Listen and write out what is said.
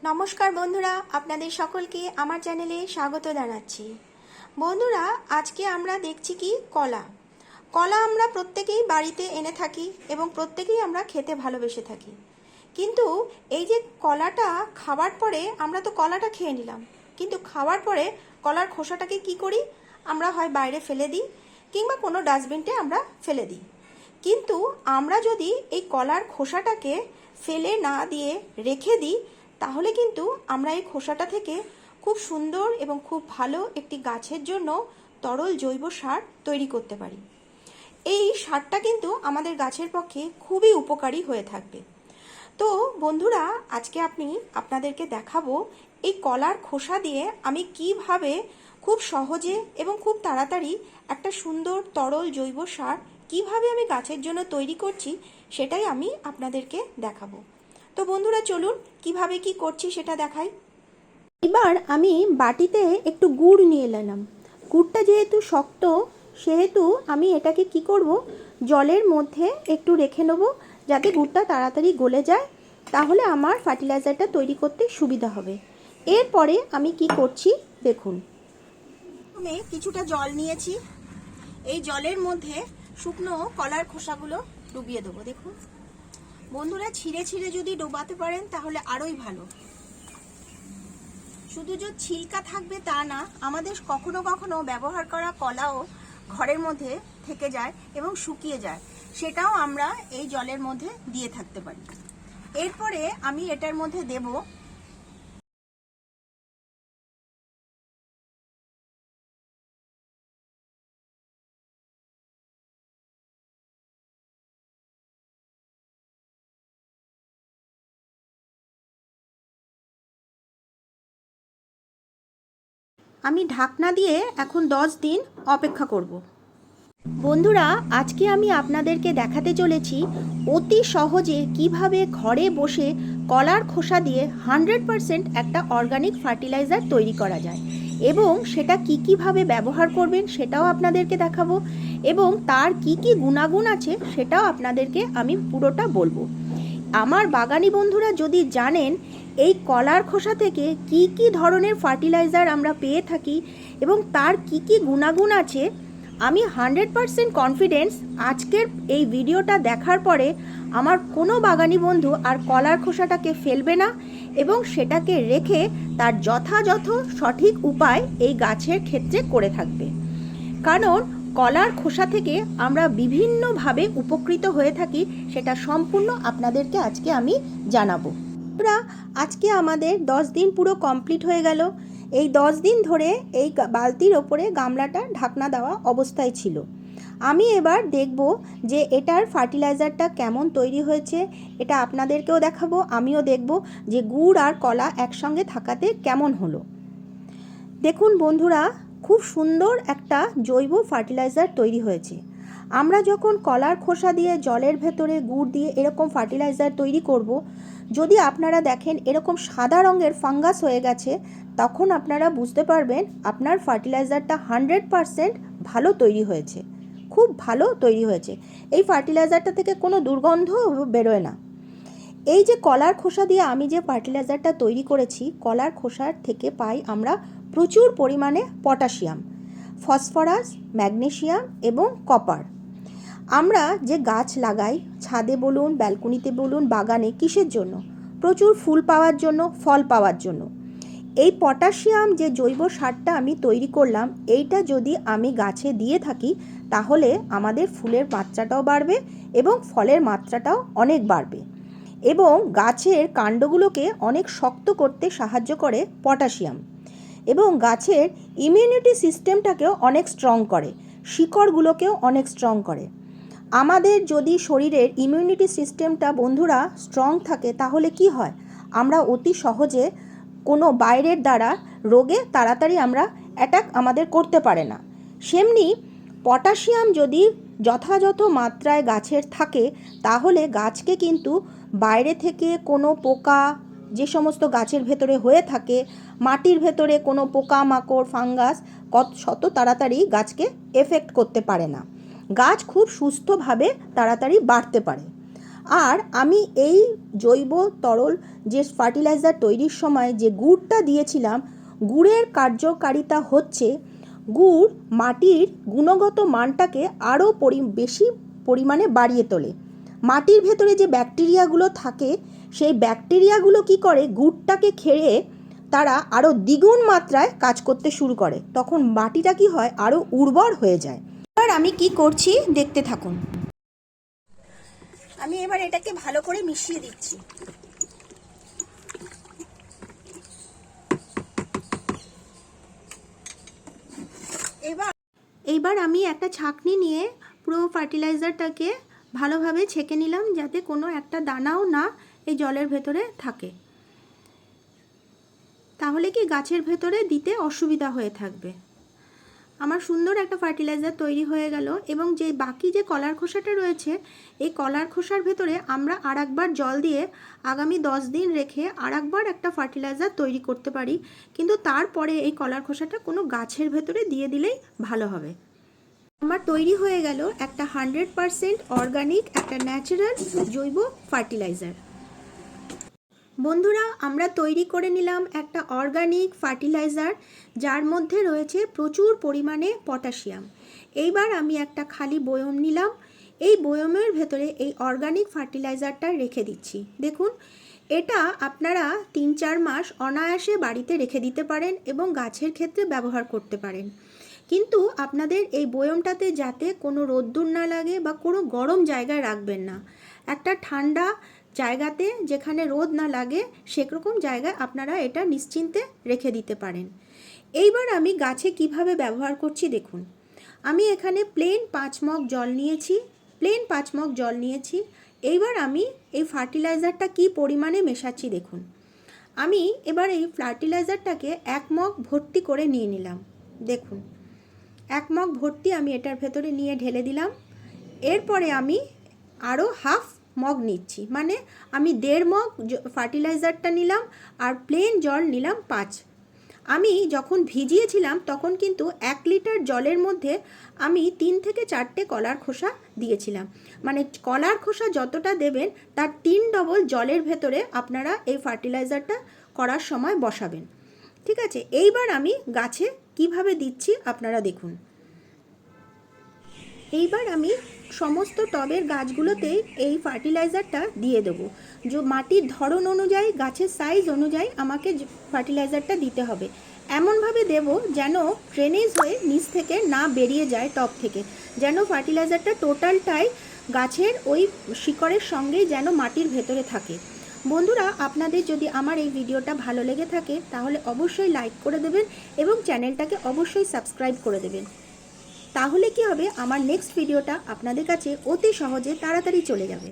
নমস্কার বন্ধুরা, আপনাদের সকলকে আমার চ্যানেলে স্বাগত জানাচ্ছি। বন্ধুরা, আজকে আমরা দেখছি কি কলা আমরা প্রত্যেকেই বাড়িতে এনে থাকি এবং প্রত্যেকেই আমরা খেতে ভালোবেসে থাকি। কিন্তু এই যে কলাটা খাওয়ার পরে আমরা তো কলাটা খেয়ে নিলাম, কিন্তু খাওয়ার পরে কলার খোসাটাকে কি করি? আমরা হয় বাইরে ফেলে দিই কিংবা কোনো ডাস্টবিনটে আমরা ফেলে দিই। কিন্তু আমরা যদি এই কলার খোসাটাকে ফেলে না দিয়ে রেখে দিই, তাহলে কিন্তু আমরা এই খোসাটা থেকে খুব সুন্দর এবং খুব ভালো একটি গাছের জন্য তরল জৈব সার তৈরি করতে পারি। এই সারটা কিন্তু আমাদের গাছের পক্ষে খুবই উপকারী হয়ে থাকবে। তো বন্ধুরা, আজকে আপনাদেরকে দেখাবো এই কলার খোসা দিয়ে আমি কিভাবে খুব সহজে এবং খুব তাড়াতাড়ি একটা সুন্দর তরল জৈব সার কিভাবে আমি গাছের জন্য তৈরি করছি, সেটাই আমি আপনাদেরকে দেখাবো। তো বন্ধুরা, চলুন কিভাবে কি করছি সেটা দেখাই। এবার আমি বাটিতে একটু গুড় নিয়ে নিলাম। গুড়টা যেহেতু শক্ত, সেহেতু আমি এটাকে কি করব, জলের মধ্যে একটু রেখে নেব যাতে গুড়টা তাড়াতাড়ি গলে যায়, তাহলে আমার ফার্টিলাইজারটা তৈরি করতে সুবিধা হবে। এরপরে আমি কি করছি দেখুন। আমি কিছুটা জল নিয়েছি, এই জলের মধ্যে শুকনো কলার খোসাগুলো ডুবিয়ে দেবো। দেখুন বন্ধুরা, ছিঁড়ে ছিঁড়ে যদি ডোবাতে পারেন তাহলে আরোই ভালো। শুধু যে ছিলকা থাকবে তা না, আমাদের কখনো কখনো ব্যবহার করা কলাও ঘরের মধ্যে থেকে যায় এবং শুকিয়ে যায়, সেটাও আমরা এই জলের মধ্যে দিয়ে থাকতে পারি। এরপরে আমি এটার মধ্যে দেব আমি ঢাকনা দিয়ে এখন 10 দিন অপেক্ষা করব। বন্ধুরা, আজকে আমি আপনাদেরকে দেখাতে চলেছি অতি সহজে কিভাবে ঘরে বসে কলার খোসা দিয়ে 100% একটা অর্গানিক ফার্টিলাইজার তৈরি করা যায় এবং সেটা কীভাবে ব্যবহার করবেন সেটাও আপনাদেরকে দেখাবো এবং তার কি গুণাগুণ আছে সেটাও আপনাদেরকে আমি পুরোটা বলবো। আমার বাগানি বন্ধুরা যদি জানেন এই কলার খোসা থেকে কি ধরনের ফার্টিলাইজার আমরা পেয়ে থাকি এবং তার কি গুণাগুণ আছে, আমি 100% কনফিডেন্স আজকের এই ভিডিওটা দেখার পরে আমার কোনো বাগানি বন্ধু আর কলার খোসাটাকে ফেলবে না এবং সেটাকে রেখে তার যথাযথ সঠিক উপায় এই গাছের ক্ষেত্রে করে থাকবে। কারণ কলার খোসা থেকে আমরা বিভিন্নভাবে উপকৃত হয়ে থাকি, সেটা সম্পূর্ণ আপনাদেরকে আজকে আমি জানাবো। আজকে আমাদের 10 দিন পুরো কমপ্লিট হয়ে গেল। এই 10 দিন ধরে এই বালতির ওপরে গামলাটা ঢাকনা দেওয়া অবস্থায় ছিল। আমি এবার দেখব যে এটার ফার্টিলাইজারটা কেমন তৈরি হয়েছে, এটা আপনাদেরকেও দেখাবো, আমিও দেখব যে গুড় আর কলা একসঙ্গে থাকাতে কেমন হলো। দেখুন বন্ধুরা, খুব সুন্দর একটা জৈব ফার্টিলাইজার তৈরি হয়েছে। আমরা যখন কলার খোসা দিয়ে জলের ভেতরে গুড় দিয়ে এরকম ফার্টিলাইজার তৈরি করব, যদি আপনারা দেখেন এরকম সাদা রঙের ফাঙ্গাস হয়ে গেছে, তখন আপনারা বুঝতে পারবেন আপনার ফার্টিলাইজারটা 100% ভালো তৈরি হয়েছে, খুব ভালো তৈরি হয়েছে। এই ফার্টিলাইজারটা থেকে কোনো দুর্গন্ধ বেরোয় না। এই যে কলার খোসা দিয়ে আমি যে ফার্টিলাইজারটা তৈরি করেছি, কলার খোসার থেকে পাই আমরা প্রচুর পরিমাণে পটাশিয়াম, ফসফরাস, ম্যাগনেসিয়াম এবং কপার। আমরা যে গাছ লাগাই, ছাদে বলুন, ব্যালকনিতে বলুন, বাগানে, কিসের জন্য? প্রচুর ফুল পাওয়ার জন্য, ফল পাওয়ার জন্য। এই পটাশিয়াম যে জৈব সারটা আমি তৈরি করলাম, এইটা যদি আমি গাছে দিয়ে থাকি তাহলে আমাদের ফুলের মাত্রাটাও বাড়বে এবং ফলের মাত্রাটাও অনেক বাড়বে এবং গাছের কাণ্ডগুলোকে অনেক শক্ত করতে সাহায্য করে পটাশিয়াম এবং গাছের ইমিউনিটি সিস্টেমটাকেও অনেক স্ট্রং করে, শিকড়গুলোকেও অনেক স্ট্রং করে। আমাদের যদি শরীরের ইমিউনিটি সিস্টেমটা বন্ধুরা স্ট্রং থাকে তাহলে কি হয়, আমরা অতি সহজে কোনো বাইরের দ্বারা রোগে তাড়াতাড়ি আমরা অ্যাটাক আমাদের করতে পারে না। সেমনি পটাশিয়াম যদি যথাযথ মাত্রায় গাছের থাকে তাহলে গাছকে কিন্তু বাইরে থেকে কোনো পোকা, যে সমস্ত গাছের ভেতরে হয়ে থাকে, মাটির ভেতরে কোনো পোকামাকড়, ফাঙ্গাস শত তাড়াতাড়ি গাছকে এফেক্ট করতে পারে না। গাছ খুব সুস্থভাবে তাড়াতাড়ি বাড়তে পারে। আর আমি এই জৈব তরল যে ফার্টিলাইজার তৈরির সময় যে গুড়টা দিয়েছিলাম, গুড়ের কার্যকারিতা হচ্ছে গুড় মাটির গুণগত মানটাকে আরও বেশি পরিমাণে বাড়িয়ে তোলে। মাটির ভেতরে যে ব্যাকটেরিয়াগুলো থাকে সেই ব্যাকটেরিয়াগুলো কি করে, গুড়টাকে খেয়ে তারা আরও দ্বিগুণ মাত্রায় কাজ করতে শুরু করে, তখন মাটিটা কি হয়, আরও উর্বর হয়ে যায়। এবার আমি কি করছি দেখতে থাকুন। আমি এবার এটাকে ভালো করে মিশিয়ে দিচ্ছি। এইবার আমি একটা ছাঁকনি নিয়ে পুরো ফার্টিলাইজারটাকে ভালোভাবে ছেঁকে নিলাম, যাতে কোনো একটা দানাও না এই জলের ভেতরে থাকে, তাহলে কি গাছের ভেতরে দিতে অসুবিধা হয়ে থাকবে। আমার সুন্দর একটা ফার্টিলাইজার তৈরি হয়ে গেল। এবং যে বাকি যে কলার খোসাটা রয়েছে, এই কলার খোসার ভেতরে আমরা আরেকবার জল দিয়ে আগামী 10 দিন রেখে আরেকবার একটা ফার্টিলাইজার তৈরি করতে পারি, কিন্তু তারপরে এই কলার খোসাটা কোনো গাছের ভেতরে দিয়ে দিলেই ভালো হবে। আমার তৈরি হয়ে গেল একটা 100% অর্গানিক, একটা ন্যাচারাল জৈব ফার্টিলাইজার। বন্ধুরা, আমরা তৈরি করে নিলাম একটা অর্গানিক ফার্টিলাইজার, যার মধ্যে রয়েছে প্রচুর পরিমাণে পটাশিয়াম। এইবার আমি একটা খালি বয়ম নিলাম, এই বয়মের ভেতরে এই অর্গানিক ফার্টিলাইজারটা রেখে দিচ্ছি। দেখুন, এটা আপনারা 3-4 মাস অনায়াসে বাড়িতে রেখে দিতে পারেন এবং গাছের ক্ষেত্রে ব্যবহার করতে পারেন। কিন্তু আপনাদের এই বয়মটাতে যাতে কোনো রোদ্দুর না লাগে বা কোনো গরম জায়গায় রাখবেন না, একটা ঠান্ডা জায়গাতে যেখানে রোদ না লাগে সেরকম জায়গায় আপনারা এটা নিশ্চিন্তে রেখে দিতে পারেন। এইবার আমি গাছে কিভাবে ব্যবহার করছি দেখুন। আমি এখানে প্লেন 5 মগ জল নিয়েছি। এইবার আমি এই ফার্টিলাইজারটা কি পরিমাণে মেশাচ্ছি দেখুন। আমি এবার এই ফার্টিলাইজারটাকে 1 মগ ভর্তি করে নিয়ে নিলাম। দেখুন, 1 মগ ভর্তি আমি এটার ভেতরে নিয়ে ঢেলে দিলাম। এরপরে আমি আরও হাফ মগ নিচ্ছি, মানে আমি 1.5 মগ ফার্টিলাইজারটা নিলাম আর প্লেন জল নিলাম 5। আমি যখন ভিজিয়েছিলাম তখন কিন্তু 1 লিটার জলের মধ্যে আমি 3 থেকে 4টে কলার খোসা দিয়েছিলাম, মানে কলার খোসা যতটা দেবেন তার 3 ডবল জলের ভেতরে আপনারা এই ফার্টিলাইজারটা করার সময় বসাবেন। ঠিক আছে, এইবার আমি গাছে কিভাবে দিচ্ছি আপনারা দেখুন। এইবার আমি সমস্ত টবের গাছগুলোতে এই ফার্টিলাইজারটা দিয়ে দেবো। যে মাটির ধরন অনুযায়ী, গাছের সাইজ অনুযায়ী আমাকে ফার্টিলাইজারটা দিতে হবে। এমনভাবে দেব যেন ড্রেনেজ হয়ে নিচ থেকে না বেরিয়ে যায়, টব থেকে, যেন ফার্টিলাইজারটা টোটালটাই গাছের ওই শিকড়ের সঙ্গেই যেন মাটির ভেতরে থাকে। বন্ধুরা, আপনাদের যদি আমার এই ভিডিওটা ভালো লেগে থাকে তাহলে অবশ্যই লাইক করে দেবেন এবং চ্যানেলটাকে অবশ্যই সাবস্ক্রাইব করে দেবেন। তাহলে কি হবে, আমার নেক্সট ভিডিওটা আপনাদের কাছে অতি সহজে তাড়াতাড়ি চলে যাবে।